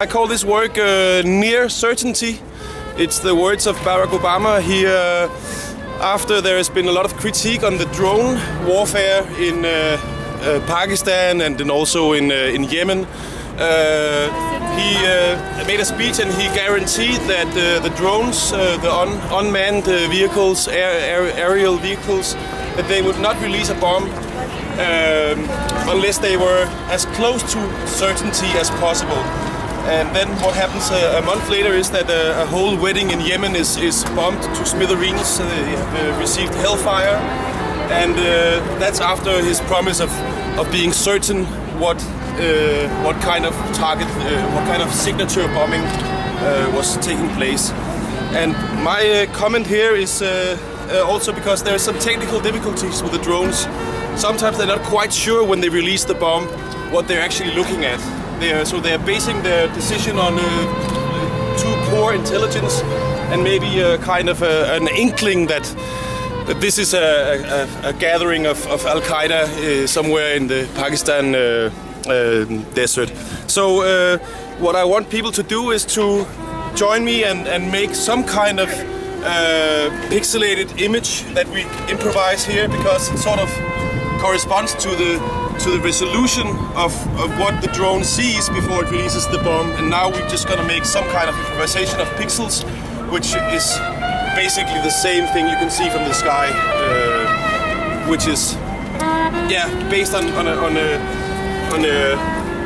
I call this work near certainty. It's the words of Barack Obama. He, after there has been a lot of critique on the drone warfare in Pakistan and then also in Yemen, he made a speech and he guaranteed that the drones, the unmanned vehicles, aerial vehicles, that they would not release a bomb unless they were as close to certainty as possible. And then what happens a month later is that a whole wedding in Yemen is bombed to smithereens. They have received hellfire, and that's after his promise of being certain what kind of target, what kind of signature bombing was taking place. And my comment here is also because there are some technical difficulties with the drones. Sometimes they're not quite sure when they release the bomb what they're actually looking at. So they're basing their decision on too poor intelligence and maybe a kind of an inkling that this is a gathering of Al-Qaeda somewhere in the Pakistan desert. So what I want people to do is to join me and make some kind of pixelated image that we improvise here, because it sort of corresponds to the resolution of what the drone sees before it releases the bomb. And now we're just gonna make some kind of improvisation of pixels, which is basically the same thing you can see from the sky, which is based on a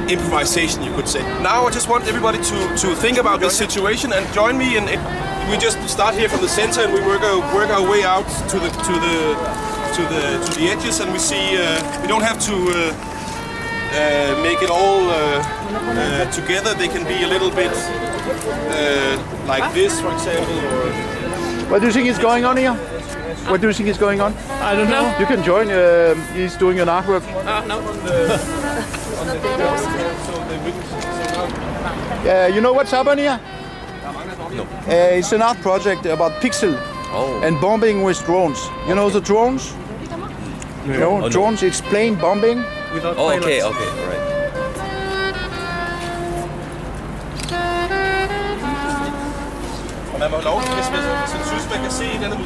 improvisation, you could say. Now I just want everybody to think about this situation and join me, and we just start here from the center and we work our way out to the edges, and we see we don't have to make it all together. They can be a little bit like this, for example. Or what do you think is going on here? What do you think is going on? I don't know. You can join. He's doing an artwork. No. You know what's happening here? No. It's an art project about pixel and bombing with drones. You know the drones? No, drones explain bombing. Okay, all right.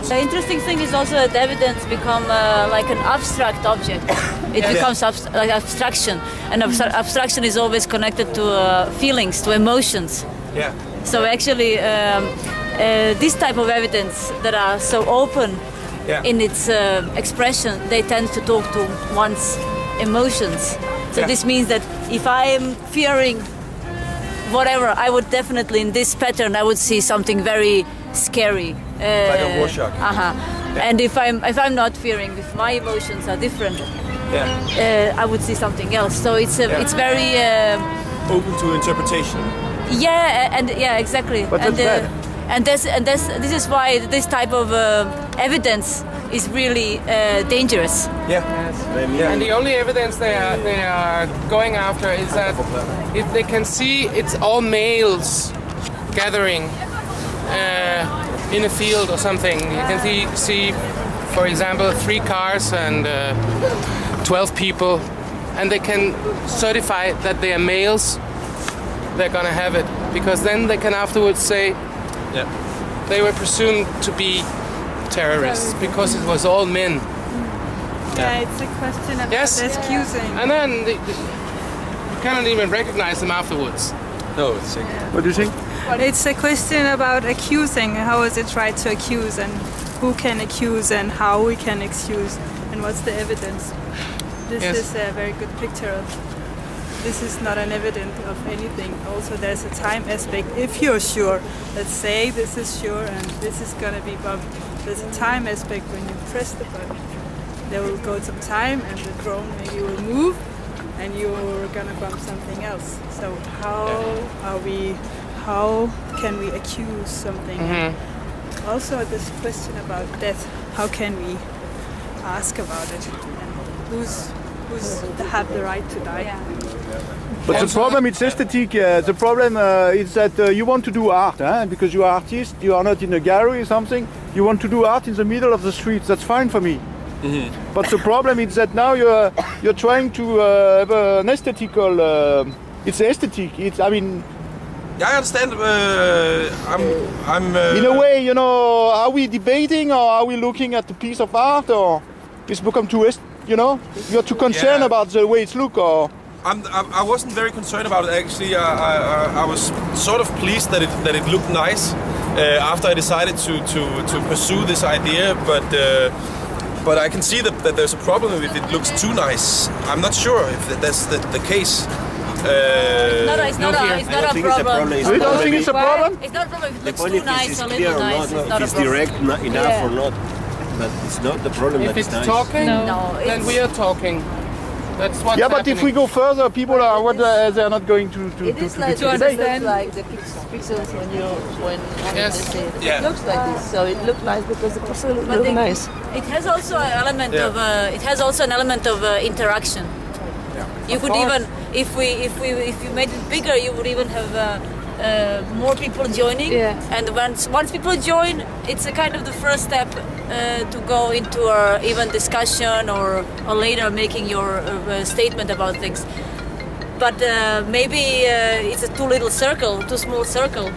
The interesting thing is also that evidence become like an abstract object. It becomes like abstraction, and abstraction is always connected to feelings, to emotions. Yeah. So actually, this type of evidence that are so open in its expression, they tend to talk to one's emotions. So this means that if I am fearing whatever, I would definitely, in this pattern, I would see something very scary. Like a Rorschach. And if I'm not fearing, if my emotions are different, I would see something else. So it's very open to interpretation. Exactly. But this is why this type of evidence is really dangerous. And the only evidence they are going after is that if they can see it's all males gathering in a field or something. You can see, for example, 3 cars and 12 people, and they can certify that they are males. They're gonna have it, because then they can afterwards say they were presumed to be terrorists because it was all men. It's a question of excusing. And then you cannot even recognize them afterwards. No, it's What do you think? It's a question about accusing. How is it right to accuse, and who can accuse, and how we can accuse, and what's the evidence? This is a very good picture of. This is not an evidence of anything. Also, there's a time aspect. If you're sure, let's say this is sure and this is gonna be bombed. There's a time aspect when you press the button. There will go some time, and the drone maybe will move, and you're gonna bomb something else. So how can we accuse something? Mm-hmm. Also, this question about death. How can we ask about it? And who's have the right to die? Yeah. But the problem is aesthetic. The problem is that you want to do art, because you are artist. You are not in a gallery or something. You want to do art in the middle of the street. That's fine for me. Mm-hmm. But the problem is that now you're trying to have an aesthetical. It's aesthetic. Yeah, I understand. I'm. In a way, you know, are we debating or are we looking at the piece of art, or it's become too, you know, you're too concerned about the way it's look, or? I wasn't very concerned about it actually. I was sort of pleased that it looked nice after I decided to pursue this idea, but I can see that there's a problem if it looks too nice. I'm not sure if that's the case. It's not a problem. You don't think it's a problem? It's not a problem if it The looks point too if nice it's or clear little or nice. not, It's not if a it's problem. direct enough Yeah. or not. But it's not the problem If that it's it's nice. talking, No, then it's- we are talking. That's what's Yeah, but if we go further, people are they're not going to It is like to it understand. looks like the pixels when Yes. they say it. Yeah. It looks like this, so it looks nice because the pixels But look they- nice. It has also an element Yeah. of it has also an element of interaction. You could course. even if you made it bigger, you would even have more people joining. Yeah. And once people join, it's a kind of the first step to go into a even discussion or later making your statement about things. But maybe it's a too small circle.